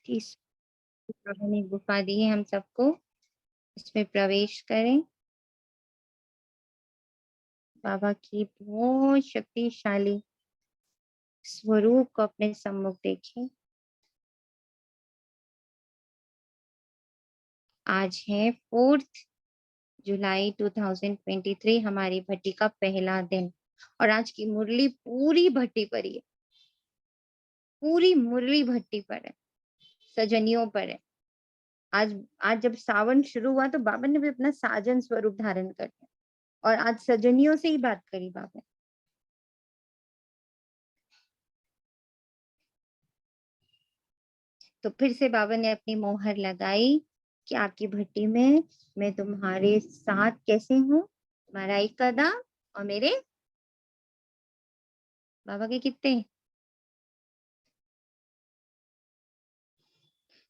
कि बाबा ने गुफा दी है हम सबको, इसमें प्रवेश करें। बाबा की बहुत शक्तिशाली स्वरूप को अपने सम्मुख देखें। आज है 4 जुलाई 2023, हमारी भट्टी का पहला दिन, और आज की मुरली पूरी भट्टी पर ही है, पूरी मुरली भट्टी पर है, सजनियों पर है। आज आज जब सावन शुरू हुआ तो बाबा ने भी अपना साजन स्वरूप धारण कर लिया, और आज सजनियों से ही बात करी बाबा। तो फिर से बाबा ने अपनी मोहर लगाई कि आपकी भट्टी में मैं तुम्हारे साथ कैसे हूँ, तुम्हारा एक कदम और मेरे बाबा के कितने।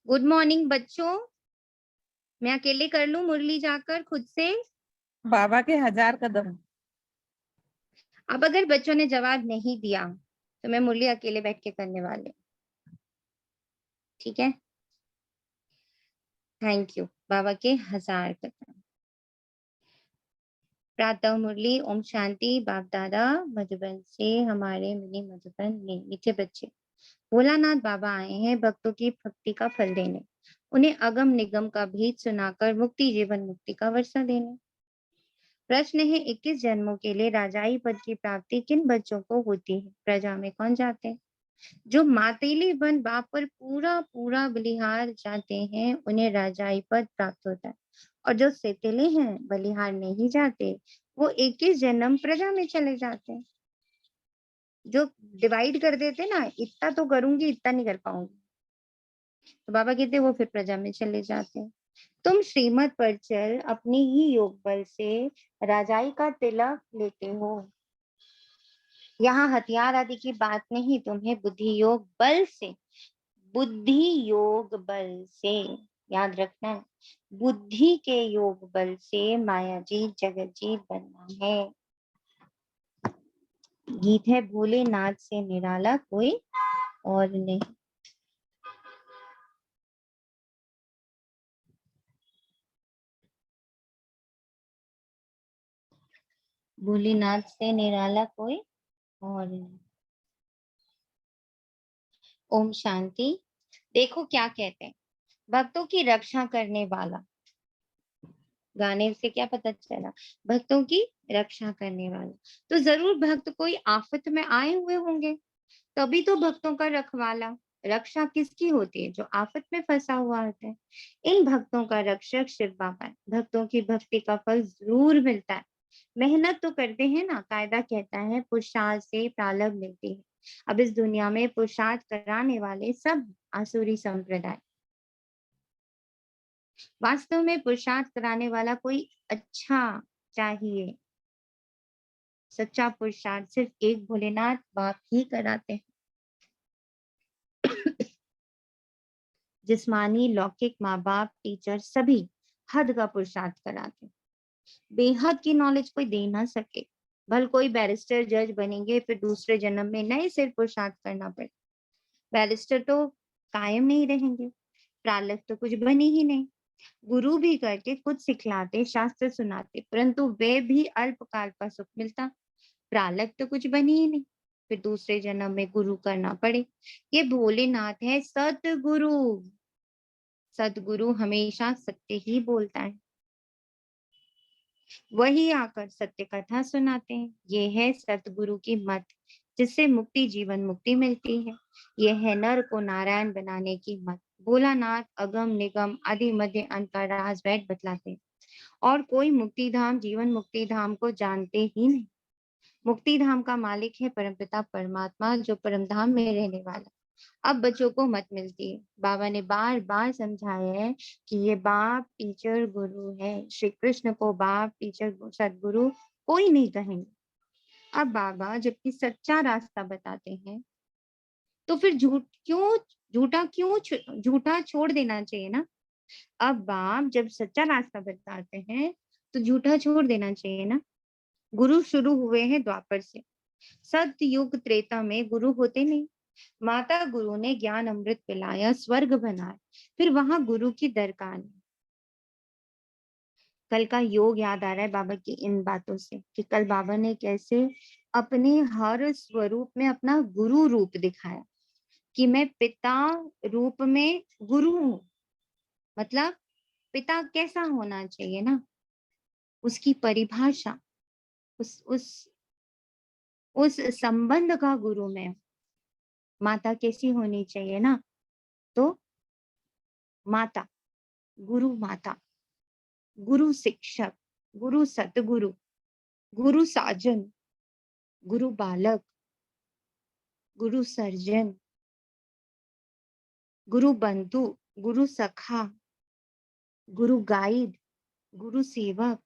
गुड मॉर्निंग बच्चों, मैं अकेले कर लूं मुरली जाकर खुद से? बाबा के 1000 कदम। अब अगर बच्चों ने जवाब नहीं दिया तो मैं मुरली अकेले बैठ के करने वाली हूँ, ठीक है? Thank you. बाबा के 1000 कदम। प्रातः मुरली ओम शांति। बाप दादा मधुबन से, हमारे मिनी मधुबन में मीठे बच्चे। भोलानाथ बाबा आए हैं भक्तों की भक्ति का फल देने, उन्हें अगम निगम का भेद सुनाकर मुक्ति जीवन मुक्ति का वर्षा देने। प्रश्न है, 21 जन्मों के लिए राजाई पद की प्राप्ति किन बच्चों को होती है? प्रजा में कौन जाते हैं? जो मातेली बन बाप पर पूरा पूरा बलिहार जाते हैं उन्हें राजाई पद प्राप्त होता है, और जो सेतेले हैं बलिहार नहीं जाते वो 21 जन्म प्रजा में चले जाते हैं। जो डिवाइड कर देते ना, इतना तो करूंगी इतना नहीं कर पाऊंगी, तो बाबा कहते वो फिर प्रजा में चले जाते हैं। तुम श्रीमत पर चल अपने ही योग बल से राजाई का तिलक लेते हो। यहाँ हथियार आदि की बात नहीं, तुम्हें बुद्धि योग बल से, बुद्धि योग बल से याद रखना है, बुद्धि के योग बल से माया जीत जगत जीत बनना है। गीत है, भोलेनाथ से निराला कोई और नहीं। भोलेनाथ से निराला कोई और नहीं। ओम शांति। देखो क्या कहते हैं, भक्तों की रक्षा करने वाला। गाने से क्या पता चला? भक्तों की रक्षा करने वाला। तो जरूर भक्त कोई आफत में आए हुए होंगे, तभी तो भक्तों का रखवाला। रक्षा किसकी होती है? जो आफत में फंसा हुआ होता है। इन भक्तों का रक्षक शिव बाबा है। भक्तों की भक्ति का फल जरूर मिलता है। मेहनत तो करते हैं ना, कायदा कहता है पुरुषार्थ से प्रालब्ध मिलती है। अब इस दुनिया में पुरुषार्थ कराने वाले सब आसुरी संप्रदाय। वास्तव में पुरुषार्थ कराने वाला कोई अच्छा चाहिए। सच्चा पुरुषार्थ सिर्फ एक भोलेनाथ बाप ही कराते हैं। जिस्मानी लौकिक माँ बाप टीचर सभी हद का पुरुषार्थ कराते हैं। बेहद की नॉलेज कोई दे ना सके। भल कोई बैरिस्टर जज बनेंगे फिर दूसरे जन्म में नए सिर पुरुषार्थ करना पड़े। बैरिस्टर तो कायम नहीं रहेंगे, प्रालब्ध तो कुछ बने ही नहीं। गुरु भी करके कुछ सिखलाते शास्त्र सुनाते, परंतु वे भी अल्पकाल का सुख मिलता। प्रालब्ध तो कुछ बने ही नहीं, फिर दूसरे जन्म में गुरु करना पड़े। ये भोलेनाथ है सतगुरु। सतगुरु हमेशा सत्य ही बोलता है, वही आकर सत्य कथा सुनाते हैं। ये है सतगुरु की मत, जिससे मुक्ति जीवन मुक्ति मिलती है। ये है नर को नारायण बनाने की मत। भोलानाथ अगम निगम आदि मध्य अंत का राज बैठ बतलाते हैं, और कोई मुक्ति धाम जीवन मुक्ति धाम को जानते ही नहीं। मुक्ति धाम का मालिक है परमपिता परमात्मा, जो परम धाम में रहने वाला। अब बच्चों को मत मिलती है। बाबा ने बार बार समझाया है कि ये बाप टीचर गुरु है। श्री कृष्ण को बाप टीचर सदगुरु कोई नहीं कहेंगे। अब बाबा जबकि सच्चा रास्ता बताते हैं, तो फिर झूठा छोड़ देना चाहिए ना। अब बाप जब सच्चा रास्ता बताते हैं तो झूठा छोड़ देना चाहिए ना। गुरु शुरू हुए हैं द्वापर से। सत्य युग त्रेता में गुरु होते नहीं। माता गुरु ने ज्ञान अमृत पिलाया, स्वर्ग बनाया, फिर वहां गुरु की दरकार ली। कल का योग याद आ रहा है बाबा की इन बातों से, कि कल बाबा ने कैसे अपने हर स्वरूप में अपना गुरु रूप दिखाया, कि मैं पिता रूप में गुरु हूँ। मतलब पिता कैसा होना चाहिए ना, उसकी परिभाषा, उस संबंध का गुरु मैं हूँ। माता कैसी होनी चाहिए ना, तो माता, गुरु माता, गुरु शिक्षक, गुरु सतगुरु, गुरु साजन, गुरु बालक, गुरु सर्जन, गुरु बंधु, गुरु सखा, गुरु गाइड, गुरु सेवक।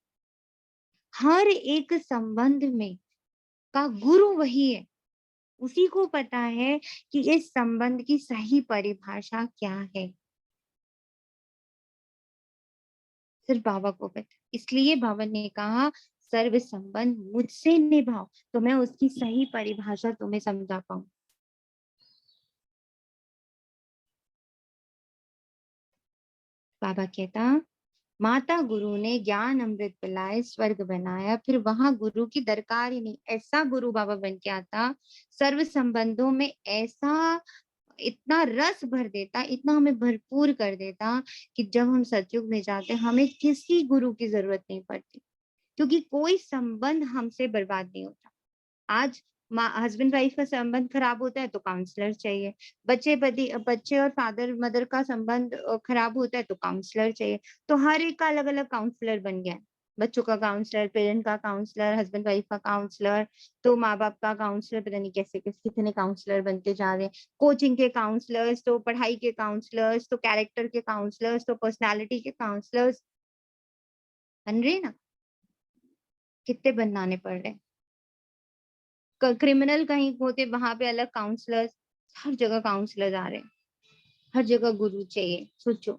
हर एक संबंध में का गुरु वही है। उसी को पता है कि इस संबंध की सही परिभाषा क्या है, सिर्फ बाबा को पता। इसलिए बाबा ने कहा सर्व संबंध मुझसे निभाओ, तो मैं उसकी सही परिभाषा तुम्हें समझा पाऊं। बाबा कहता, माता गुरु ने ज्ञान अमृत पिलाए, स्वर्ग बनाया, फिर वहां गुरु की दरकार ही नहीं। ऐसा गुरु बाबा बन के आता, सर्व संबंधों में ऐसा इतना रस भर देता, इतना हमें भरपूर कर देता, कि जब हम सतयुग में जाते हमें किसी गुरु की जरूरत नहीं पड़ती, क्योंकि कोई संबंध हमसे बर्बाद नहीं होता। आज हस्बैंड वाइफ का संबंध खराब होता है तो काउंसलर चाहिए, बच्चे और फादर मदर का संबंध खराब होता है तो काउंसलर चाहिए। तो हर एक का अलग अलग काउंसलर बन गया है। बच्चों का काउंसलर, पेरेंट का काउंसलर, हस्बैंड वाइफ का काउंसलर, तो माँ बाप का काउंसलर, पता नहीं कैसे कितने काउंसलर बनते जा रहे हैं। कोचिंग के काउंसलर्स, तो पढ़ाई के काउंसलर्स, तो कैरेक्टर के काउंसलर्स, तो पर्सनैलिटी के काउंसलर्स बन रहे हैं ना, कितने बनाने पड़ रहे हैं। क्रिमिनल कहीं होते वहां पे अलग काउंसलर्स, हर जगह काउंसलर आ रहे हैं, हर जगह गुरु चाहिए, सोचो।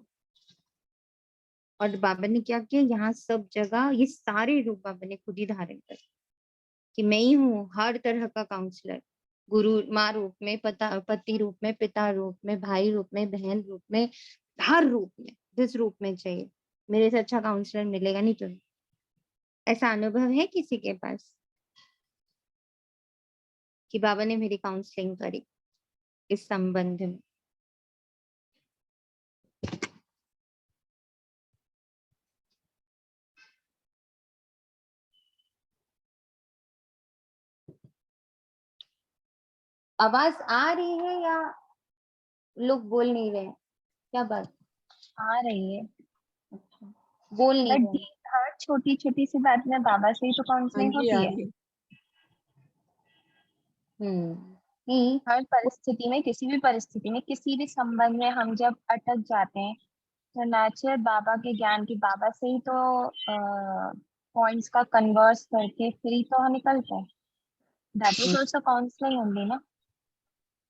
और बाबा ने क्या किया, यहाँ सब जगह ये सारे रूप बाबा ने खुद ही धारण कर, कि मैं ही हूँ हर तरह का काउंसलर। गुरु माँ रूप में, पति रूप में, पिता रूप में, भाई रूप में, बहन रूप में, हर रूप में, जिस रूप में चाहिए। मेरे से अच्छा काउंसलर मिलेगा नहीं तुम्हें। ऐसा अनुभव है किसी के पास कि बाबा ने मेरी काउंसलिंग करी इस संबंध में? आवाज आ रही है या लोग बोल नहीं रहे हैं? क्या बात? आ रही है। अच्छा, बोल नहीं बट रहे हैं। हर छोटी छोटी सी बात में बाबा से ही तो हाँ काउंसलिंग जी, आ होती है। रही है। नहीं, हर परिस्थिति में, किसी भी परिस्थिति में, किसी भी संबंध में हम जब अटक जाते हैं तो नेचुरल बाबा के ज्ञान की, बाबा से ही तो पॉइंट्स का कन्वर्स करके फिर ही तो हम निकलते हैं। That is also counselling only ना।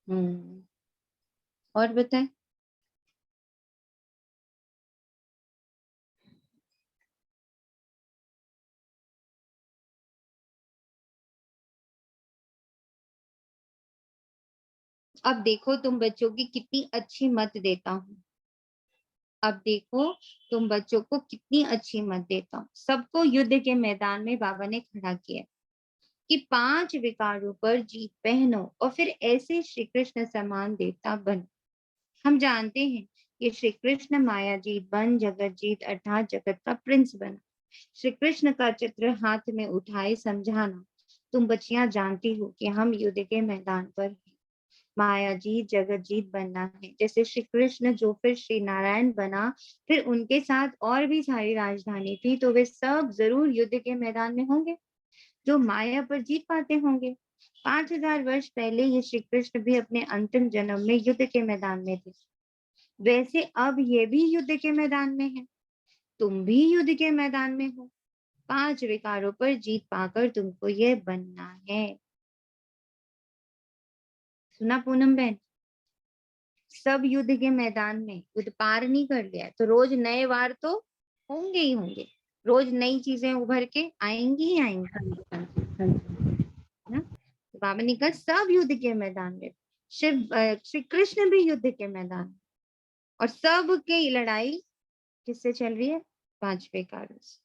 हम्म, और बताएं। अब देखो तुम बच्चों की कितनी अच्छी मत देता हूँ। अब देखो तुम बच्चों को कितनी अच्छी मत देता हूँ। सबको युद्ध के मैदान में बाबा ने खड़ा किया, कि 5 विकारों पर जीत पहनो और फिर ऐसे श्री कृष्ण समान देवता बनो। हम जानते हैं कि श्री कृष्ण माया जीत बन जगत जीत अर्थात जगत का प्रिंस बना। श्री कृष्ण का चित्र हाथ में उठाए समझाना। तुम बच्चियां जानती हो कि हम युद्ध के मैदान पर हैं। माया जीत जगत जीत बनना है। जैसे श्री कृष्ण जो फिर श्री नारायण बना, फिर उनके साथ और भी सारी राजधानी थी, तो वे सब जरूर युद्ध के मैदान में होंगे, जो माया पर जीत पाते होंगे। 5000 वर्ष पहले ये श्री कृष्ण भी अपने अंतिम जन्म में युद्ध के मैदान में थे, वैसे अब ये भी युद्ध के मैदान में है। तुम भी युद्ध के मैदान में हो। 5 विकारों पर जीत पाकर तुमको ये बनना है। सुना पूनम बहन? सब युद्ध के मैदान में, युद्ध पार नहीं कर लिया तो रोज नए वार तो होंगे ही होंगे, रोज नई चीजें उभर के आएंगी ही आएंगी। हाँ जी, हाँ जी, हाँ जी। ना? तो बाबा ने कहा सब युद्ध के मैदान में। श्री कृष्ण भी युद्ध के मैदान में। और सब की लड़ाई किससे चल रही है? 5 विकारों से।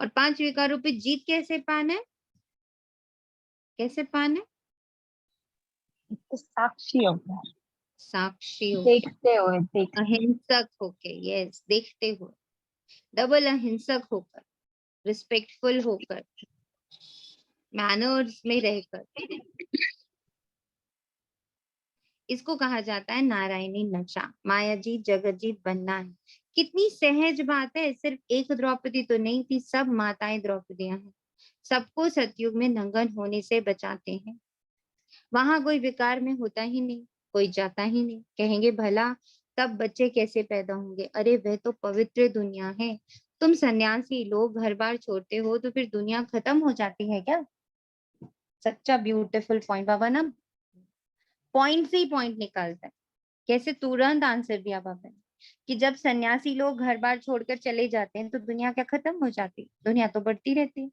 और 5 विकारों पे जीत कैसे पाना है? कैसे पाना है? तो साक्षी होकर, साक्षी होके, देखते हुए, देखते। अहिंसक होके, यस, देखते हुए, डबल अहिंसक होकर, रिस्पेक्टफुल होकर, मैनर्स में रहकर। इसको कहा जाता है नारायणी नशा, माया जीत जगत जीत बनना है। कितनी सहज बात है, सिर्फ एक द्रौपदी तो नहीं थी, सब माताएं द्रौपदियां हैं। सबको सतयुग में नंगन होने से बचाते हैं। वहां कोई विकार में होता ही नहीं, कोई जाता ही नहीं। कहेंगे भला तब बच्चे कैसे पैदा होंगे? अरे वह तो पवित्र दुनिया है। तुम सन्यासी लोग घर बार छोड़ते हो तो फिर दुनिया खत्म हो जाती है क्या? सच्चा ब्यूटीफुल पॉइंट बाबा ना, पॉइंट से ही पॉइंट निकालता है। कैसे तुरंत आंसर दिया बाबा ने कि जब सन्यासी लोग घर बार छोड़कर चले जाते हैं तो दुनिया क्या खत्म हो जाती? दुनिया तो बढ़ती रहती है।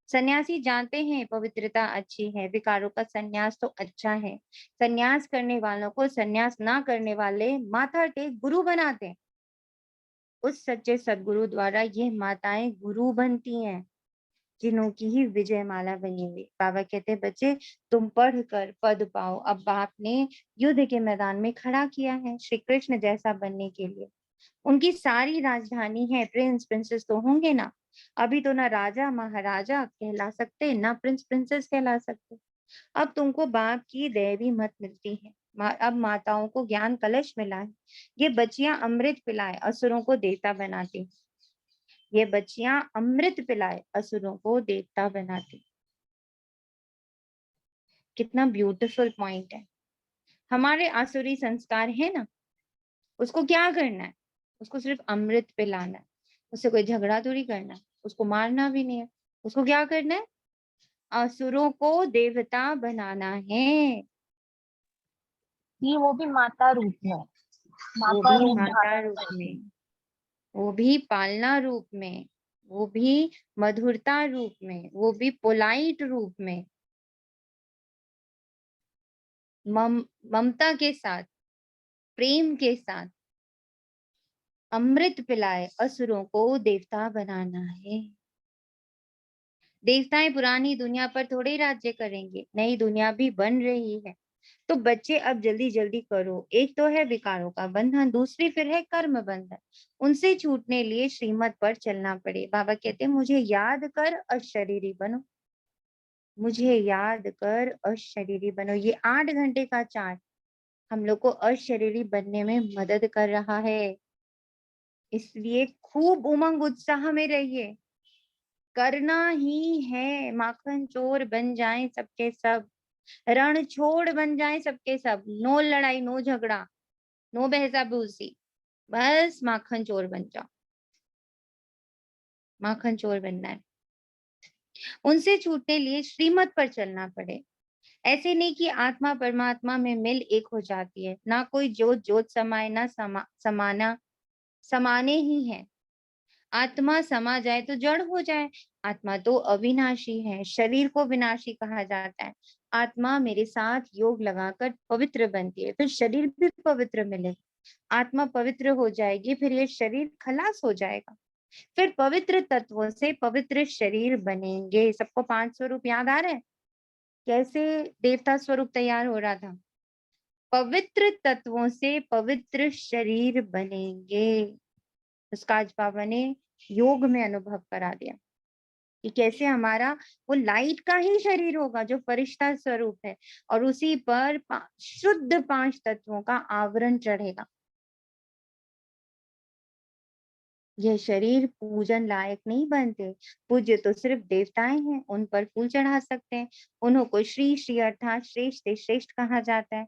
सन्यासी जानते हैं पवित्रता अच्छी है, विकारों का सन्यास तो अच्छा है। सन्यास करने वालों को सन्यास ना करने वाले माथा टेक गुरु बनाते हैं। उस सच्चे सदगुरु द्वारा ये माताएं गुरु बनती हैं, जिन्हों की ही विजय माला बनी हुई। बाबा कहते हैं बच्चे तुम पढ़ कर पद पाओ। अब बाप ने युद्ध के मैदान में खड़ा किया है श्री कृष्ण जैसा बनने के लिए। उनकी सारी राजधानी है, प्रिंस प्रिंसेस तो होंगे ना। अभी तो ना राजा महाराजा कहला सकते, ना प्रिंस प्रिंसेस कहला सकते। अब तुमको बाप की दैवी मत मिलती है। अब माताओं को ज्ञान कलश मिला है। ये बच्चियां अमृत पिलाए असुरों को देवता बनाती। ये बच्चियां अमृत पिलाए असुरों को देवता बनाती। कितना ब्यूटीफुल पॉइंट है। हमारे आसुरी संस्कार है ना, उसको क्या करना है? उसको सिर्फ अमृत पिलाना है। उससे कोई झगड़ा थोड़ी करना है, उसको मारना भी नहीं है। उसको क्या करना है? असुरों को देवता बनाना है। ये वो भी माता रूप में, माँ वो का भी रूप माता धारण रूप करके। में, वो भी पालना रूप में, वो भी मधुरता रूप में, वो भी पोलाइट रूप में, ममता के साथ, प्रेम के साथ अमृत पिलाए असुरों को देवता बनाना है। देवताएं पुरानी दुनिया पर थोड़े राज्य करेंगे, नई दुनिया भी बन रही है। तो बच्चे अब जल्दी जल्दी करो। एक तो है विकारों का बंधन, दूसरी फिर है कर्म बंधन। उनसे छूटने लिए श्रीमत पर चलना पड़े। बाबा कहते हैं मुझे याद कर अशरीरी बनो, मुझे याद कर अशरीरी बनो। ये 8 घंटे का चार्ट हम लोग को अशरीरी बनने में मदद कर रहा है। इसलिए खूब उमंग उत्साह में रहिए। करना ही है, माखन चोर बन जाएं सबके सब, रण छोड़ बन जाएं सबके सब। नो लड़ाई, नो झगड़ा, नो बहसाबूसी, बस माखन चोर बन जाओ। माखन चोर बनना है। उनसे छूटने लिए श्रीमत पर चलना पड़े। ऐसे नहीं कि आत्मा परमात्मा में मिल एक हो जाती है, ना कोई जोत जोत समाए, ना समाना समाने ही है। आत्मा समा जाए तो जड़ हो जाए। आत्मा तो अविनाशी है, शरीर को विनाशी कहा जाता है। आत्मा मेरे साथ योग लगाकर पवित्र बनती है, फिर शरीर भी पवित्र मिलेगा। आत्मा पवित्र हो जाएगी, फिर ये शरीर खलास हो जाएगा। फिर पवित्र तत्वों से पवित्र शरीर बनेंगे। सबको 5 स्वरूप याद आ रहे हैं? कैसे देवता स्वरूप तैयार हो रहा था? पवित्र तत्वों से पवित्र शरीर बनेंगे। उसका आज बाबा ने योग में अनुभव करा दिया कि कैसे हमारा वो लाइट का ही शरीर होगा जो फरिश्ता स्वरूप है, और उसी पर शुद्ध 5 तत्वों का आवरण चढ़ेगा। यह शरीर पूजन लायक नहीं बनते। पूज्य तो सिर्फ देवताएं हैं, उन पर फूल चढ़ा सकते हैं। उन्हों को श्री श्री अर्थात श्रेष्ठ से श्रेष्ठ कहा जाता है।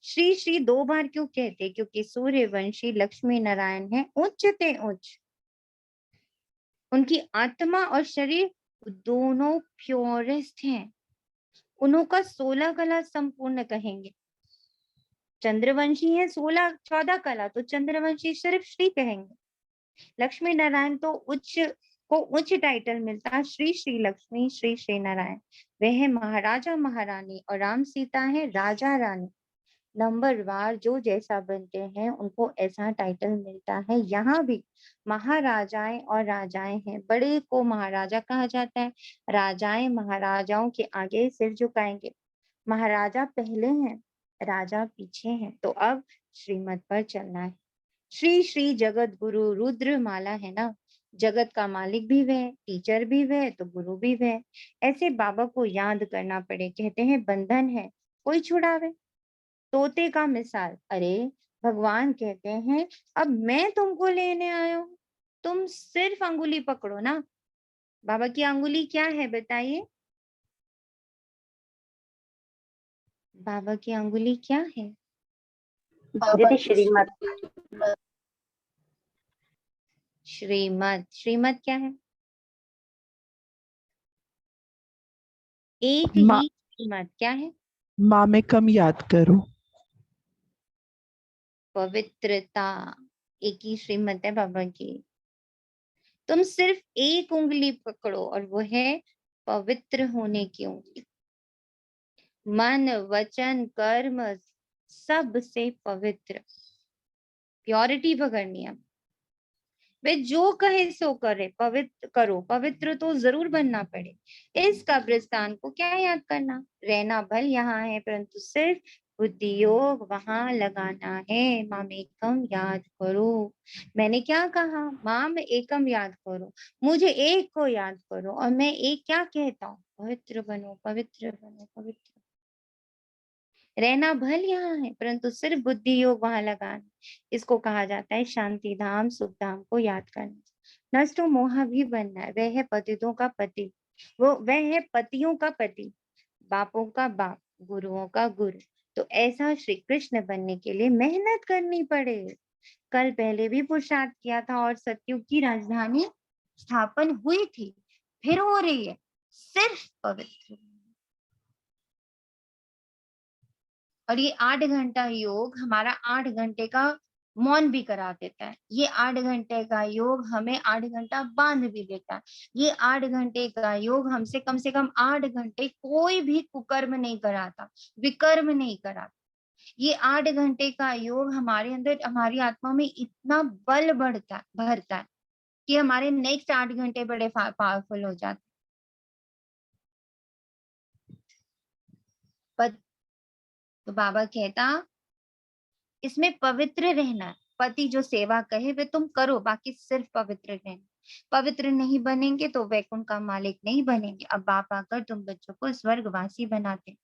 श्री श्री 2 बार क्यों कहते? क्योंकि सूर्यवंशी लक्ष्मी नारायण है उच्च ते उच्च। उनकी आत्मा और शरीर दोनों प्योरेस्ट हैं। उन्हों का 16 कला संपूर्ण कहेंगे। चंद्रवंशी है 14 कला, तो चंद्रवंशी सिर्फ श्री कहेंगे। लक्ष्मी नारायण तो उच्च को उच्च टाइटल मिलता है, श्री श्री लक्ष्मी श्री श्री नारायण। वह है महाराजा महारानी और राम सीता है राजा रानी। नंबरवार जो जैसा बनते हैं उनको ऐसा टाइटल मिलता है। यहाँ भी महाराजाएं और राजाएं हैं, बड़े को महाराजा कहा जाता है, राजाएं महाराजाओं के आगे सिर झुकाएंगे। महाराजा पहले हैं, राजा पीछे हैं। तो अब श्रीमत पर चलना है। श्री श्री जगत गुरु रुद्र माला है ना, जगत का मालिक भी वह, टीचर भी वह, तो गुरु भी वह। ऐसे बाबा को याद करना पड़े। कहते हैं बंधन है कोई छुड़ावे, तोते का मिसाल। अरे भगवान कहते हैं अब मैं तुमको लेने आया हूं, तुम सिर्फ अंगुली पकड़ो ना। बाबा की अंगुली क्या है बताइए, बाबा की अंगुली क्या है? बाबा दीदी की श्रीमत। श्रीमत, श्रीमत क्या है? एक माँ ही श्रीमत क्या है? माँ में कम याद करो। पवित्रता। एक ही श्रीमत है बाबा की। तुम सिर्फ एक उंगली पकड़ो और वो है पवित्र होने की उंगली। मन वचन कर्म सब से पवित्र, प्योरिटी पकड़नी है। वे जो कहे सो करे, पवित्र करो, पवित्र तो जरूर बनना पड़े। इस कब्रिस्तान को क्या याद करना, रहना भल यहाँ है परंतु सिर्फ बुद्धि योग वहां लगाना है। माम एकम याद करो। मैंने क्या कहा, माम एकम याद करो, मुझे एक को याद करो। और मैं एक क्या कहता हूँ, पवित्र बनो, पवित्र बनो, पवित्र। रहना भल यहाँ है परंतु सिर्फ बुद्धि योग वहां लगाना। इसको कहा जाता है शांति धाम, सुख धाम को याद करना। नष्ट मोह भी बनना है, वह है पतितों का पति, वह है पतियों का पति, बापों का बाप, गुरुओं का गुरु। तो ऐसा श्री कृष्ण बनने के लिए मेहनत करनी पड़े। कल पहले भी पुरुषार्थ किया था और सतयुग की राजधानी स्थापन हुई थी, फिर हो रही है। सिर्फ पवित्र। और ये 8 घंटा योग हमारा 8 घंटे का मौन भी करा देता है। ये 8 घंटे का योग हमें 8 घंटा बांध भी देता है। ये 8 घंटे का योग हमसे कम से कम 8 घंटे कोई भी कुकर्म नहीं कराता, विकर्म नहीं कराता। ये 8 घंटे का योग हमारे अंदर, हमारी आत्मा में इतना बल भरता है कि हमारे नेक्स्ट 8 घंटे बड़े पावरफुल हो जाते हैं। तो बाबा कहता इसमें पवित्र रहना है। पति जो सेवा कहे वे तुम करो, बाकी सिर्फ पवित्र रहना। पवित्र नहीं बनेंगे तो वैकुंठ का मालिक नहीं बनेंगे। अब बाप आकर तुम बच्चों को स्वर्गवासी बनाते।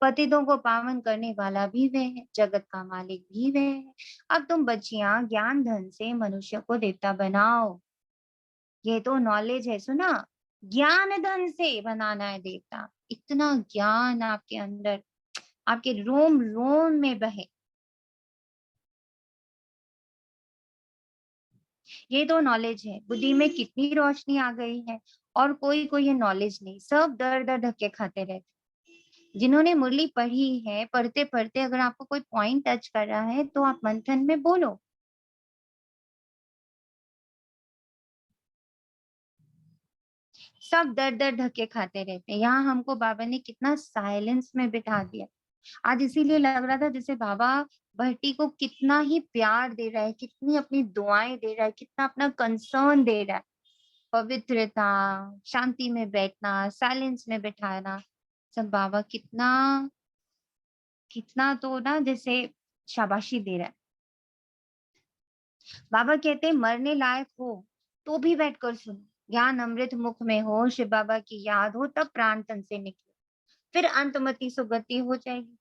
पतितों को पावन करने वाला भी वह है, जगत का मालिक भी वह है। अब तुम बच्चियां ज्ञान धन से मनुष्य को देवता बनाओ। ये तो नॉलेज है, सुना, ज्ञान धन से बनाना है देवता। इतना ज्ञान आपके अंदर, आपके रोम रोम में बहे। ये तो नॉलेज है। बुद्धि में कितनी रोशनी आ गई है और कोई कोई ये नॉलेज नहीं, सब दर दर धक्के खाते रहते। जिन्होंने मुरली पढ़ी है, पढ़ते पढ़ते अगर आपको कोई पॉइंट टच कर रहा है तो आप मंथन में बोलो। सब दर दर धक्के खाते रहते हैं। यहाँ हमको बाबा ने कितना साइलेंस में बिठा दिया। आज इसीलिए लग रहा था जैसे बाबा भट्टी को कितना ही प्यार दे रहा है, कितनी अपनी दुआएं दे रहा है, कितना अपना कंसर्न दे रहा है। पवित्रता, शांति में बैठना, साइलेंस में बैठाना, सब बाबा कितना कितना तो ना जैसे शाबाशी दे रहा है। बाबा कहते हैं मरने लायक हो तो भी बैठकर सुनो, ज्ञान अमृत मुख में हो, शिव बाबा की याद हो, तब प्राण तन से निकले, फिर अंतमति सुगति हो जाएगी।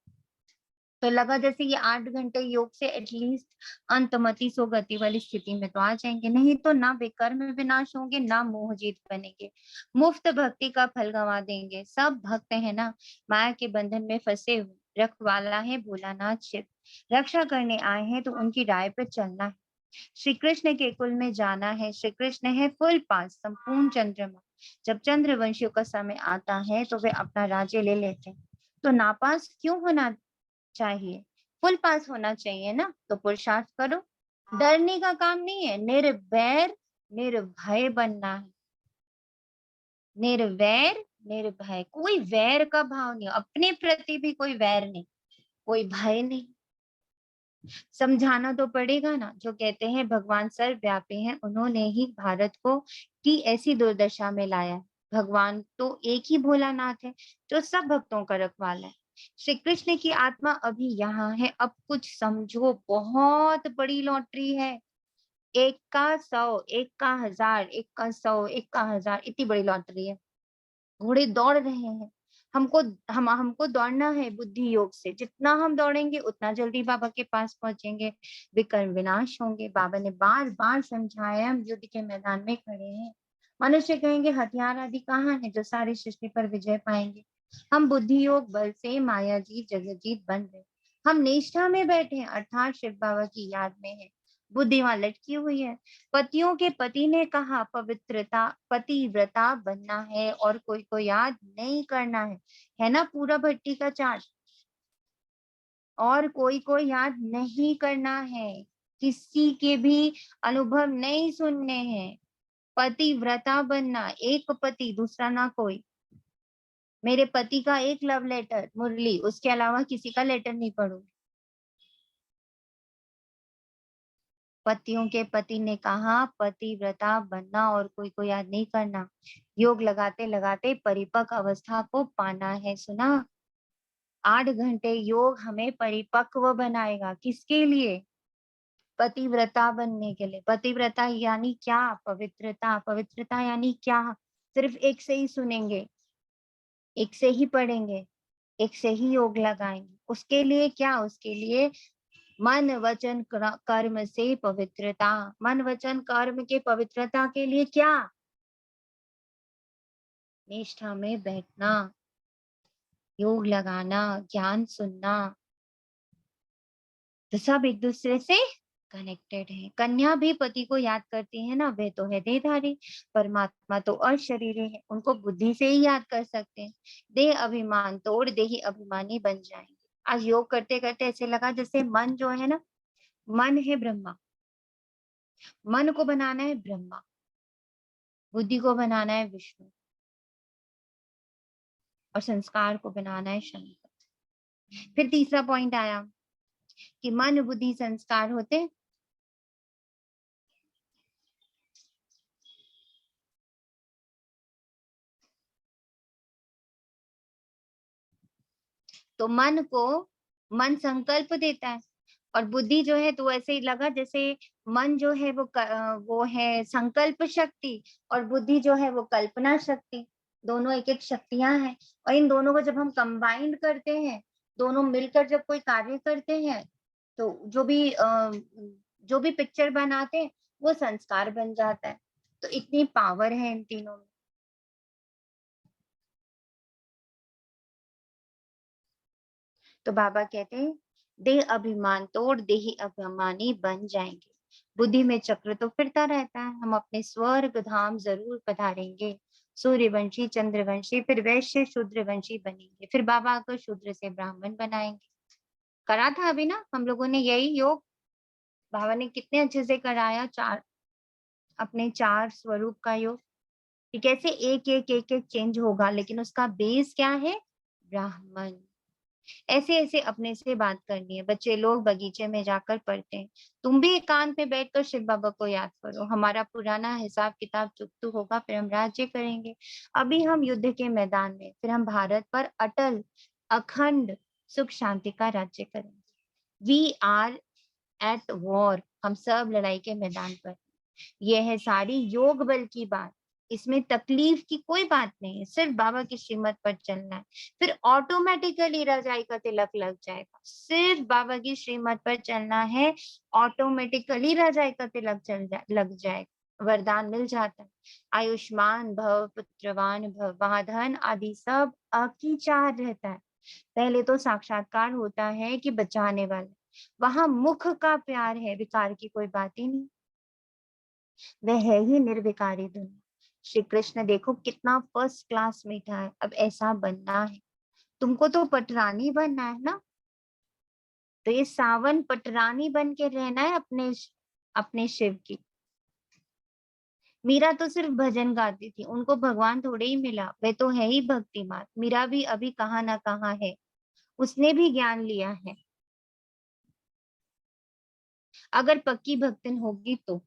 तो लगा जैसे ये 8 घंटे योग से एटलीस्ट अंतमति सुगति वाली स्थिति में तो आ जाएंगे, नहीं तो ना बेकर्म विनाश होंगे, ना मोह जीत बनेंगे, मुफ्त भक्ति का फल गंवा देंगे। सब भक्त है ना, माया के बंधन में फंसे हुए, रखवाला है भोलानाथ शिव, रक्षा करने आए हैं तो उनकी राय पर चलना है। श्री कृष्ण के कुल में जाना है। श्री कृष्ण है फुल पास, संपूर्ण चंद्रमा। जब चंद्रवंशियों का समय आता है तो वे अपना राज्य ले लेते हैं। तो नापास क्यों होना चाहिए, फुल पास होना चाहिए ना। तो पुरुषार्थ करो, डरने का काम नहीं है, निर्वैर निर्भय बनना है। निर्वैर निर्भय, कोई वैर का भाव नहीं, अपने प्रति भी कोई वैर नहीं, कोई भय नहीं। समझाना तो पड़ेगा ना। जो कहते हैं भगवान सर्वव्यापी हैं, उन्होंने ही भारत को की ऐसी दुर्दशा में लाया। भगवान तो एक ही भोलानाथ है जो सब भक्तों का रखवाला है। श्री कृष्ण की आत्मा अभी यहाँ है। अब कुछ समझो, बहुत बड़ी लॉटरी है। 1 का 100, 1 का 1000, 1 का 100, 1 का 1000, इतनी बड़ी लॉटरी है। घोड़े दौड़ रहे हैं। हमको दौड़ना है बुद्धि योग से। जितना हम दौड़ेंगे उतना जल्दी बाबा के पास पहुंचेंगे, विकर्म विनाश होंगे। बाबा ने बार बार समझाया। हम युद्ध के मैदान में खड़े हैं। मनुष्य कहेंगे हथियार आदि कहाँ है जो सारी सृष्टि पर विजय पाएंगे। हम बुद्धि योग बल से माया जीत जगत जीत बन गए। हम निष्ठा में बैठे हैं, अर्थात शिव बाबा की याद में है। बुद्धि वहां लटकी हुई है। पतियों के पति ने कहा पवित्रता पतिव्रता बनना है और कोई को याद नहीं करना है ना पूरा भट्टी का चार्ट। और कोई को याद नहीं करना है, किसी के भी अनुभव नहीं सुनने हैं। पतिव्रता बनना, एक पति दूसरा ना कोई। मेरे पति का एक लव लेटर मुरली, उसके अलावा किसी का लेटर नहीं पढ़ूंगी। पतियों के पति ने कहा पतिव्रता बनना और कोई को याद नहीं करना। योग लगाते लगाते परिपक्व अवस्था को पाना है। सुना? 8 घंटे योग हमें परिपक्व बनाएगा। किसके लिए? पतिव्रता बनने के लिए। पतिव्रता यानी क्या? पवित्रता। पवित्रता यानी क्या? सिर्फ एक से ही सुनेंगे, एक से ही पढ़ेंगे, एक से ही योग लगाएंगे। उसके लिए क्या? उसके लिए मन वचन कर्म से पवित्रता। मन वचन कर्म के पवित्रता के लिए क्या? निष्ठा में बैठना, योग लगाना, ज्ञान सुनना। तो सब एक दूसरे से कनेक्टेड है। कन्या भी पति को याद करती है ना, वे तो है देहधारी। परमात्मा तो अशरीरी है, उनको बुद्धि से ही याद कर सकते हैं। देह अभिमान तोड़ देही अभिमानी बन जाएंगे। आज योग करते करते ऐसे लगा जैसे मन जो है ना, मन है ब्रह्मा। मन को बनाना है ब्रह्मा, बुद्धि को बनाना है विष्णु, और संस्कार को बनाना है शंकर। फिर तीसरा पॉइंट आया कि मन बुद्धि संस्कार होते। तो मन संकल्प देता है, और बुद्धि जो है तो ऐसे ही लगा जैसे मन जो है वो है संकल्प शक्ति, और बुद्धि जो है वो कल्पना शक्ति। दोनों एक एक शक्तियां हैं, और इन दोनों को जब हम कंबाइंड करते हैं, दोनों मिलकर जब कोई कार्य करते हैं, तो जो भी पिक्चर बनाते हैं वो संस्कार बन जाता है। तो इतनी पावर है इन तीनों में। तो बाबा कहते हैं देह अभिमान तोड़ देही अभिमानी बन जाएंगे। बुद्धि में चक्र तो फिरता रहता है। हम अपने स्वर्ग धाम जरूर पधारेंगे। सूर्यवंशी चंद्रवंशी फिर वैश्य शूद्रवंशी बनेंगे। फिर बाबा आकर शूद्र से ब्राह्मण बनाएंगे। करा था अभी ना हम लोगों ने यही योग। बाबा ने कितने अच्छे से कराया, अपने 4 स्वरूप का योग कि कैसे एक एक एक एक चेंज होगा, लेकिन उसका बेस क्या है? ब्राह्मण। ऐसे ऐसे अपने से बात करनी है। बच्चे लोग बगीचे में जाकर पढ़ते हैं, तुम भी एकांत में बैठकर शिव बाबा को याद करो। हमारा पुराना हिसाब किताब चुकता होगा, फिर हम राज्य करेंगे। अभी हम युद्ध के मैदान में, फिर हम भारत पर अटल अखंड सुख शांति का राज्य करेंगे। We are at war. हम सब लड़ाई के मैदान पर। यह है सारी योग बल की बात। इसमें तकलीफ की कोई बात नहीं है, सिर्फ बाबा की श्रीमत पर चलना है। फिर ऑटोमेटिकली रजाई का तिलक लग जाएगा। सिर्फ बाबा की श्रीमत पर चलना है, ऑटोमेटिकली रजाई का तिलक लग जाएगा। वरदान मिल जाता है। आयुष्मान भव, पुत्रवान भव, वहां धन आदि सब की चाह रहता है। पहले तो साक्षात्कार होता है कि बचाने वाले। वहां मुख का प्यार है, विकार की कोई बात ही नहीं। वह है ही निर्विकारी दुनिया। श्री कृष्ण देखो कितना फर्स्ट क्लास मीठा है। अब ऐसा बनना है। तुमको तो पटरानी बनना है ना, तो ये सावन पटरानी बन के रहना है अपने शिव की। मीरा तो सिर्फ भजन गाती थी, उनको भगवान थोड़े ही मिला। वे तो है ही भक्तिमान। मीरा भी अभी कहाँ ना कहाँ है, उसने भी ज्ञान लिया है। अगर पक्की भक्तिन होगी तो।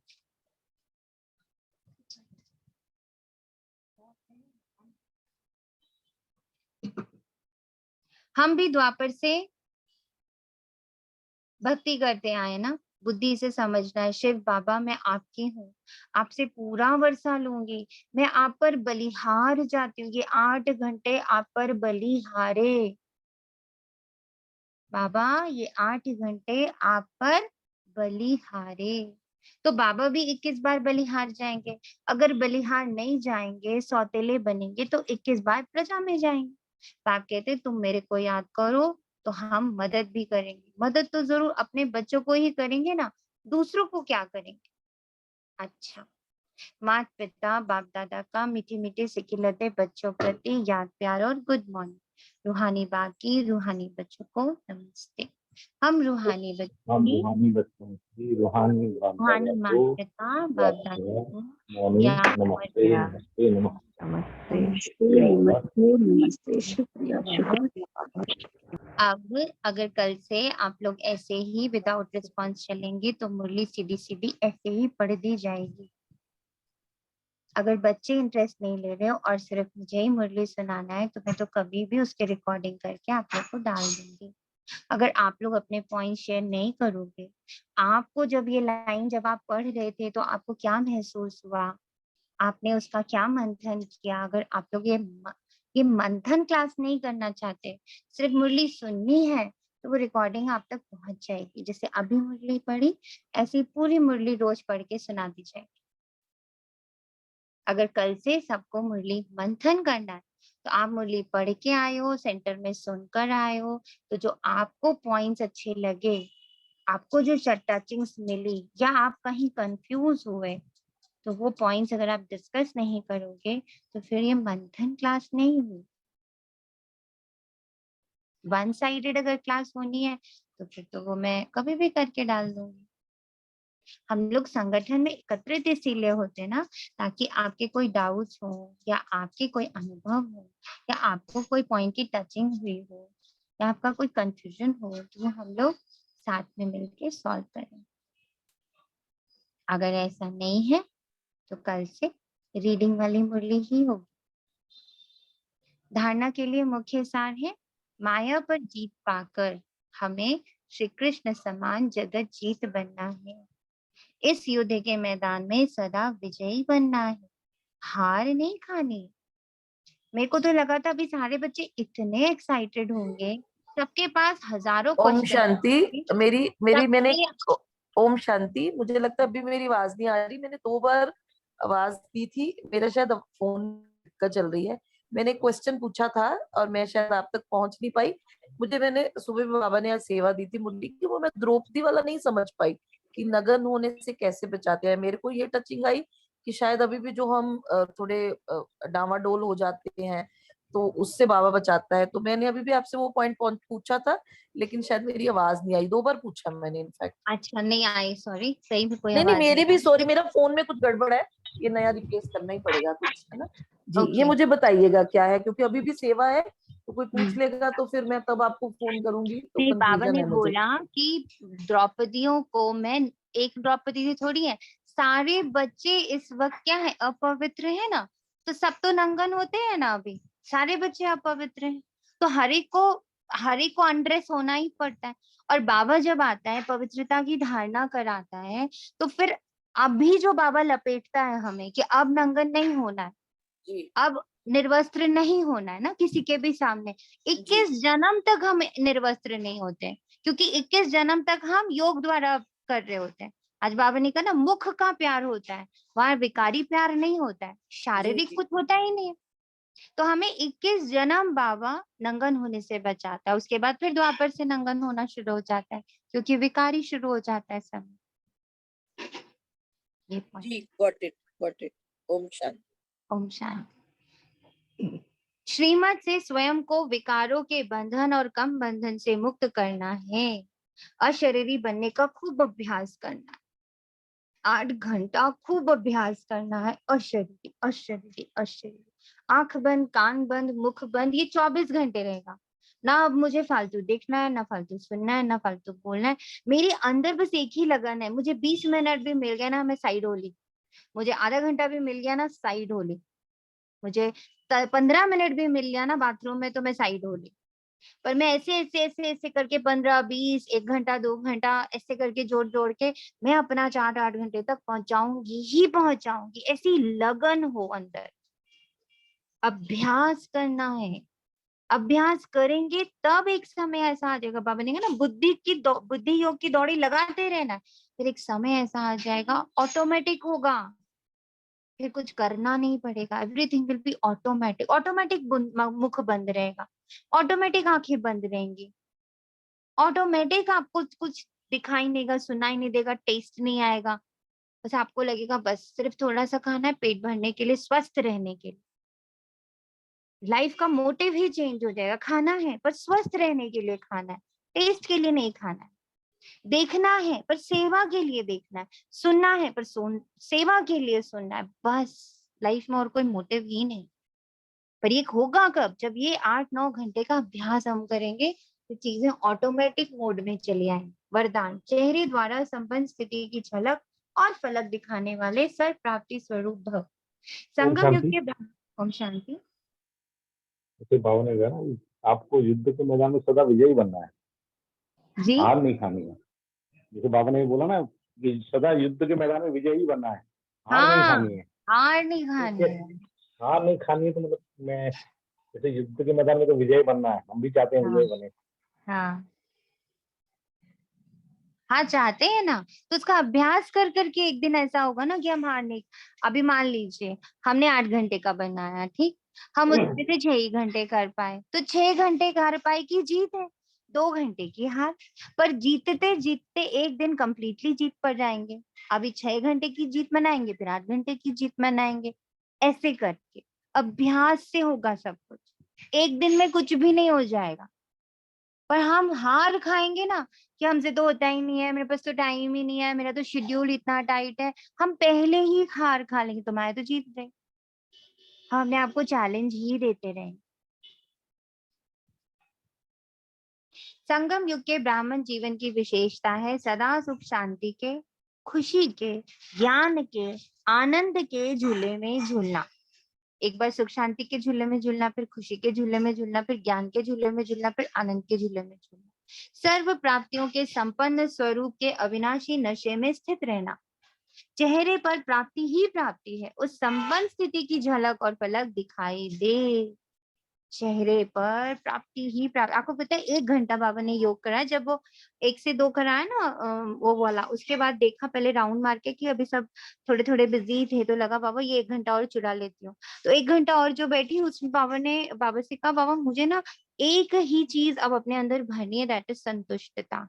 हम भी द्वापर से भक्ति करते आए ना, बुद्धि से समझना है। शिव बाबा मैं आपकी हूँ, आपसे पूरा वर्षा लूंगी, मैं आप पर बलिहार जाती हूँ, ये 8 घंटे आप पर बलिहारे बाबा, ये 8 घंटे आप पर बलिहारे। तो बाबा भी 21 बार बलिहार जाएंगे। अगर बलिहार नहीं जाएंगे, सौतेले बनेंगे, तो 21 बार प्रजा में जाएंगे। बाप कहते तुम मेरे को याद करो तो हम मदद भी करेंगे। मदद तो जरूर अपने बच्चों को ही करेंगे ना, दूसरों को क्या करेंगे। अच्छा, माता पिता बाप दादा का मीठी मीठी सिखिलते बच्चों प्रति याद प्यार और गुड मॉर्निंग। रूहानी बाकी रूहानी बच्चों को नमस्ते। हम रूहानी बच्चों की रूहानी बच्चों की रूहानी बाप रूहानी दादा को माता पिता बाप याद दादा करें। को मॉर्निंग याद और नमस्ते प्यार। नमस्ते नमस्ते नमस्ते शुक्रिया बाबा। नमस्ते शुक्रिया बाबा। अब अगर कल से आप लोग ऐसे ही विदाउट रिस्पॉन्स चलेंगे तो मुरली सीधी सीधी ऐसे ही पढ़ दी जाएगी। अगर बच्चे इंटरेस्ट नहीं ले रहे हो और सिर्फ मुझे ही मुरली सुनाना है तो मैं तो कभी भी उसके रिकॉर्डिंग करके आप लोग को डाल दूंगी। अगर आप लोग अपने पॉइंट शेयर नहीं करोगे, आपको जब ये लाइन जब आप पढ़ रहे थे तो आपको क्या महसूस हुआ, आपने उसका क्या मंथन किया। अगर आप लोग ये मंथन क्लास नहीं करना चाहते, सिर्फ मुरली सुननी है, तो वो रिकॉर्डिंग आप तक पहुंच जाएगी। जैसे अभी मुरली पढ़ी, ऐसी पूरी मुरली रोज पढ़ के सुना दी जाएगी। अगर कल से सबको मुरली मंथन करना है तो आप मुरली पढ़ के आए हो, सेंटर में सुनकर आए हो, तो जो आपको पॉइंट्स अच्छे लगे, आपको जो टचिंग्स मिली, या आप कहीं कंफ्यूज हुए, तो वो पॉइंट्स अगर आप डिस्कस नहीं करोगे तो फिर ये मंथन क्लास नहीं हुई। वन साइडेड अगर क्लास होनी है तो फिर तो वो मैं कभी भी करके डाल दूंगी। हम लोग संगठन में एकत्रित इसीलिए होते हैं ना, ताकि आपके कोई डाउट्स हो, या आपके कोई अनुभव हो, या आपको कोई पॉइंट की टचिंग हुई हो, या आपका कोई कंफ्यूजन हो, तो वो हम लोग साथ में मिलके सॉल्व करें। अगर ऐसा नहीं है तो कल से रीडिंग वाली मुरली ही होगी। धारणा के लिए मुख्य सार है, माया पर जीत पाकर हमें श्री कृष्ण समान जगत जीत बनना है। इस युद्ध के मैदान में सदा विजयी बनना है, हार नहीं खानी। मेरे को तो लगा था अभी सारे बच्चे इतने एक्साइटेड होंगे, सबके पास हजारों ओम क्वेश्चन शांति। होंगे, मैंने सबके ओम शांति। मुझे लगता है अभी मेरी आवाज नहीं आ रही। मैंने 2 बार आवाज दी थी, मेरा शायद फोन दिक्कत चल रही है। मैंने क्वेश्चन पूछा था और मैं शायद आप तक पहुंच नहीं पाई। मैंने सुबह में बाबा ने आज सेवा दी थी मुरली की, वो मैं द्रौपदी वाला नहीं समझ पाई कि नगन होने से कैसे बचाते हैं। मेरे को ये टचिंग आई कि शायद अभी भी जो हम थोड़े डामाडोल हो जाते हैं तो उससे बाबा बचाता है। तो मैंने अभी भी आपसे वो पॉइंट पूछा था, लेकिन शायद मेरी आवाज नहीं आई। 2 बार पूछा मैंने इनफैक्ट। अच्छा नहीं आई, सॉरी, सही में कोई नहीं, आवाज मेरी नहीं भी आई। सॉरी, मेरा फोन में कुछ गड़बड़ है। ये नया रिप्लेस करना ही पड़ेगा कुछ, है ना जी। ये ओके। मुझे बताइएगा क्या है, क्योंकि अभी भी सेवा है तो कोई पूछ लेगा तो फिर मैं तब आपको फोन करूंगी, तो मेरे बाबा कंफ्यूजन ने है मुझे। बोला कि द्रौपदियों को, मैं एक द्रौपदी थी थोड़ी है, सारे बच्चे इस वक्त क्या है, अपवित्र है ना, तो सब तो नंगन होते हैं ना, अभी सारे बच्चे अपवित्र हैं, तो हर एक को अनड्रेस होना ही पड़ता है। और बाबा जब आता है, पवित्रता की धारणा कराता है, तो फिर अभी जो बाबा लपेटता है हमें कि अब नंगन नहीं होना है, जी अब निर्वस्त्र नहीं होना है ना किसी के भी सामने। जी 21 जन्म तक हम निर्वस्त्र नहीं होते, क्योंकि 21 जन्म तक हम योग द्वारा कर रहे होते हैं। आज बाबा ने कहा ना, मुख का प्यार होता है, वहां विकारी प्यार नहीं होता है, जी शारीरिक जी। कुछ होता ही नहीं है। तो हमें 21 जन्म बाबा नंगन होने से बचाता है, उसके बाद फिर द्वापर से नंगन होना शुरू हो जाता है, क्योंकि विकारी शुरू हो जाता है सब। ये point। जी गॉट इट। ओम शांति। ओम शांति। श्रीमत से स्वयं को विकारों के बंधन और कम बंधन से मुक्त करना है, अशरीरी बनने का खूब अभ्यास करना है, 8 घंटा खूब अभ्यास करना है, अशरीरी अशरीरी अशरीरी। आंख बंद, कान बंद, मुख बंद, ये 24 घंटे रहेगा। ना अब मुझे फालतू देखना है, ना फालतू सुनना है, ना फालतू बोलना है। मेरे अंदर बस एक ही लगन है, मुझे 20 मिनट भी मिल गया ना मैं साइड होली, मुझे आधा घंटा भी मिल गया ना साइड होली, मुझे 15 मिनट भी मिल गया ना बाथरूम में तो मैं साइड होली। पर मैं ऐसे ऐसे ऐसे ऐसे करके 15-20 1 घंटा 2 घंटा ऐसे करके जोड़ जोड़ के मैं अपना 4-8 घंटे तक पहुंचाऊंगी ही पहुंचाऊंगी, ऐसी लगन हो अंदर। अभ्यास करना है, अभ्यास करेंगे तब एक समय ऐसा आ जाएगा, बाबा ने कहा ना बुद्धि योग की दौड़ी लगाते रहना, फिर एक समय ऐसा आ जाएगा ऑटोमेटिक होगा, फिर कुछ करना नहीं पड़ेगा, everything will be automatic. Automatic मुख बंद रहेगा, ऑटोमेटिक आंखें बंद रहेंगी, ऑटोमेटिक आपको कुछ दिखाई नहीं देगा, सुनाई नहीं देगा, टेस्ट नहीं आएगा। बस आपको लगेगा बस सिर्फ थोड़ा सा खाना है पेट भरने के लिए, स्वस्थ रहने के लिए। लाइफ का मोटिव ही चेंज हो जाएगा, खाना है पर स्वस्थ रहने के लिए खाना है, टेस्ट के लिए नहीं खाना है। देखना है पर सेवा के लिए देखना है, सुनना है पर सेवा के लिए सुनना है, बस लाइफ में और कोई मोटिव ही नहीं। पर ये होगा कब, जब ये 8-9 घंटे का अभ्यास हम करेंगे तो चीजें ऑटोमेटिक मोड में चली आएंगी। वरदान, चेहरे द्वारा संपन्न स्थिति की झलक और फलक दिखाने वाले सर प्राप्ति स्वरूप भव। ओम संगम युग शांति। के ओम शांति। जैसे बाबा ने कहा ना, आपको युद्ध के मैदान में सदा विजयी बनना है, जी हार नहीं खानी है। जैसे बाबा ने बोला ना कि सदा युद्ध के मैदान में विजयी बनना है, हार नहीं हाँ, खानी है। हार नहीं तो खानी है। हार नहीं खानी है तो मतलब मैं, जैसे युद्ध के मैदान में तो विजयी बनना है, हम भी चाहते हैं हाँ विजयी बने। हाँ हाँ, चाहते हैं ना, तो उसका अभ्यास कर करके एक दिन ऐसा होगा ना कि हम हार नहीं। अभी मान लीजिए हमने 8 घंटे का बनाया, ठीक, हम उसमें से 6 ही घंटे कर पाए, तो 6 घंटे कर पाए की जीत है, 2 घंटे की हार। पर जीतते जीतते एक दिन कंप्लीटली जीत पर जाएंगे। अभी 6 घंटे की जीत मनाएंगे, फिर 8 घंटे की जीत मनाएंगे, ऐसे करके अभ्यास से होगा सब कुछ। एक दिन में कुछ भी नहीं हो जाएगा। पर हम हार खाएंगे ना कि हमसे तो होता ही नहीं है, मेरे पास तो टाइम ही नहीं है, मेरा तो शेड्यूल इतना टाइट है, हम पहले ही हार खा लेंगे, तुम्हारे तो जीत गए। हम अपने आपको चैलेंज ही देते रहेंगे। संगम युग के ब्राह्मण जीवन की विशेषता है सदा सुख शांति के, खुशी के, ज्ञान के, आनंद के झूले में झूलना। एक बार सुख शांति के झूले में झूलना, फिर खुशी के झूले में झूलना, फिर ज्ञान के झूले में झूलना, फिर आनंद के झूले में झूलना। सर्व प्राप्तियों के संपन्न स्वरूप के अविनाशी नशे में स्थित रहना। चेहरे पर प्राप्ति ही प्राप्ति है, उस संपन्न स्थिति की झलक और पलक दिखाई दे। चेहरे पर प्राप्ति ही प्राप्ति। आपको पता है 1 घंटा बाबा ने योग कराया, जब वो 1 से 2 कराया ना वो वाला, उसके बाद देखा पहले राउंड मार के कि अभी सब थोड़े थोड़े बिजी थे, तो लगा बाबा ये 1 घंटा और चुरा लेती हूँ। तो 1 घंटा और जो बैठी उसमें बाबा ने बाबा से कहा बाबा मुझे ना एक ही चीज अब अपने अंदर भरनी है, दैट इज संतुष्टता।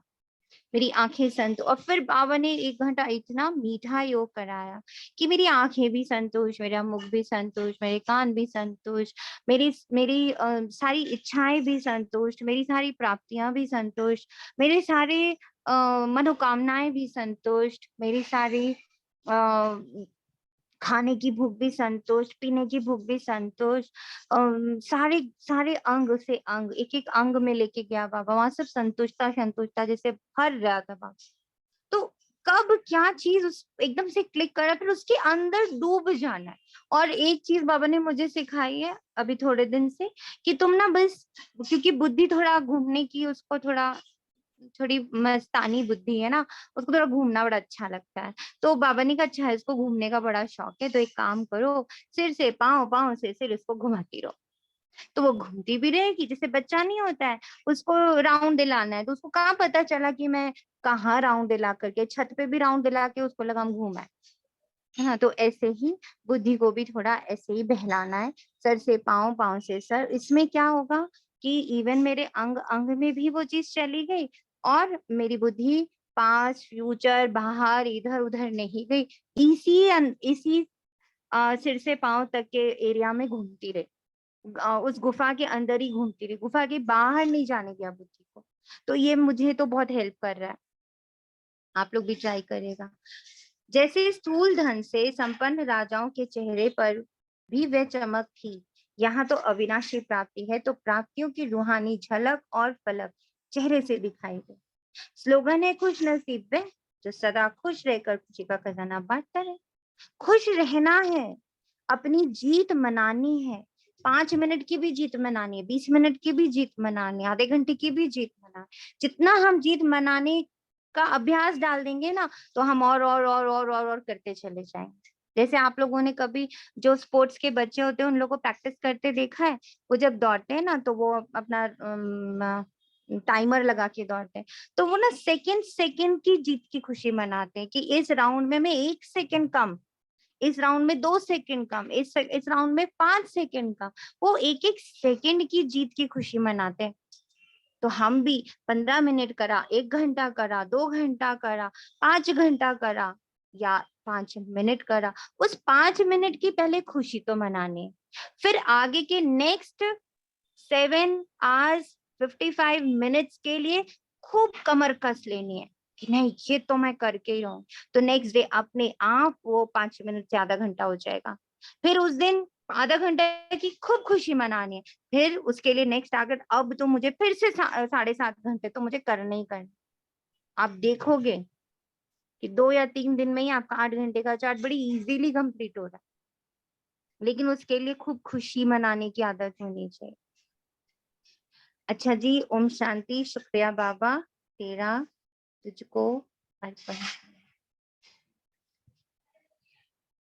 मेरी आंखें संत। और फिर बाबा ने 1 घंटा इतना मीठा योग कराया कि मेरी आंखें भी संतुष्ट, मेरा मुख भी संतुष्ट, मेरे कान भी संतुष्ट, मेरी मेरी सारी इच्छाएं भी संतुष्ट, मेरी सारी प्राप्तियां भी संतुष्ट, मेरे सारे मनोकामनाएं भी संतुष्ट, मेरी सारी खाने की भूख भी संतुष्ट, पीने की भूख भी संतुष्ट, सारे सारे अंग से अंग, एक एक अंग में लेके गया बाबा, वहां सब संतुष्टता संतुष्टता जैसे भर रहा था बाबा। तो कब क्या चीज उस एकदम से क्लिक करा, फिर उसके अंदर डूब जाना है। और एक चीज बाबा ने मुझे सिखाई है अभी थोड़े दिन से, कि तुम ना बस, क्योंकि बुद्धि थोड़ा घूमने की, उसको थोड़ा थोड़ी मस्तानी बुद्धि है ना, उसको थोड़ा घूमना बड़ा अच्छा लगता है। तो बाबा ने कहा अच्छा इसको घूमने का बड़ा शौक है, तो एक काम करो, सिर से पाँव, पाँव से सिर, इसको घुमाती रहो। तो वो घूमती भी रहेगी, जैसे बच्चा नहीं होता है उसको राउंड दिलाना है, तो उसको कहाँ पता चला कि मैं कहाँ राउंड दिला करके, छत पे भी राउंड दिला के उसको लगा हम घूमा है ना। तो ऐसे ही बुद्धि को भी थोड़ा ऐसे ही बहलाना है, सर से पाँव, पाँव से सर। इसमें क्या होगा कि इवन मेरे अंग अंग में भी वो चीज चली गई, और मेरी बुद्धि पास, फ्यूचर, बाहर, इधर उधर नहीं गई, इसी सिर से पाँव तक के एरिया में घूमती रही, उस गुफा के अंदर ही घूमती रही, गुफा के बाहर नहीं जाने दिया बुद्धि को। तो ये मुझे तो बहुत हेल्प कर रहा है, आप लोग भी ट्राई करेगा। जैसे स्थूल धन से संपन्न राजाओं के चेहरे पर भी वह चमक थी, यहाँ तो अविनाशी प्राप्ति है, तो प्राप्तियों की रूहानी झलक और फलक चेहरे से दिखाई दे। स्लोगन है खुश नसीब वे जो सदा खुश रहकर खुशी का खजाना बांटता रहे। खुश रहना है, अपनी जीत मनानी है। 5 मिनट की भी जीत मनानी है, 20 मिनट की भी जीत मनानी है, आधे घंटे की भी जीत मना। जितना हम जीत मनाने का अभ्यास डाल देंगे ना, तो हम और करते चले जाएंगे। जैसे आप लोगों ने कभी जो स्पोर्ट्स के बच्चे होते हैं उन लोगों को प्रैक्टिस करते देखा है, वो जब दौड़ते हैं ना तो वो अपना टाइमर लगा के दौड़ते हैं, तो वो ना सेकंड सेकंड की जीत की खुशी मनाते हैं कि इस राउंड में मैं 1 सेकंड कम, इस राउंड में 2 सेकंड कम, इस राउंड में 5 सेकंड कम, वो एक एक सेकंड की जीत की खुशी मनाते हैं। तो हम भी 15 मिनट करा, 1 घंटा करा, 2 घंटा करा, 5 घंटा करा या 5 मिनट करा, उस 5 मिनट की पहले खुशी तो मनानी है। फिर आगे के नेक्स्ट 7 आवर्स 55 मिनट्स के लिए खूब कमर कस लेनी है कि नहीं ये तो मैं करके ही रहूं। तो नेक्स्ट डे अपने आप वो 5 मिनट से आधा घंटा हो जाएगा। फिर उस दिन आधा घंटे की खूब खुशी मनानी है। फिर उसके लिए नेक्स्ट टारगेट, अब तो मुझे फिर से 7.5 घंटे तो मुझे करने ही करने। आप देखोगे कि 2 या 3 दिन में ही आपका 8 घंटे का चार्ट बड़ी इजीली कंप्लीट हो रहा है, लेकिन उसके लिए खूब खुशी मनाने की आदत होनी चाहिए। अच्छा जी, ओम शांति। शुक्रिया बाबा, तेरा तुझको अर्पण।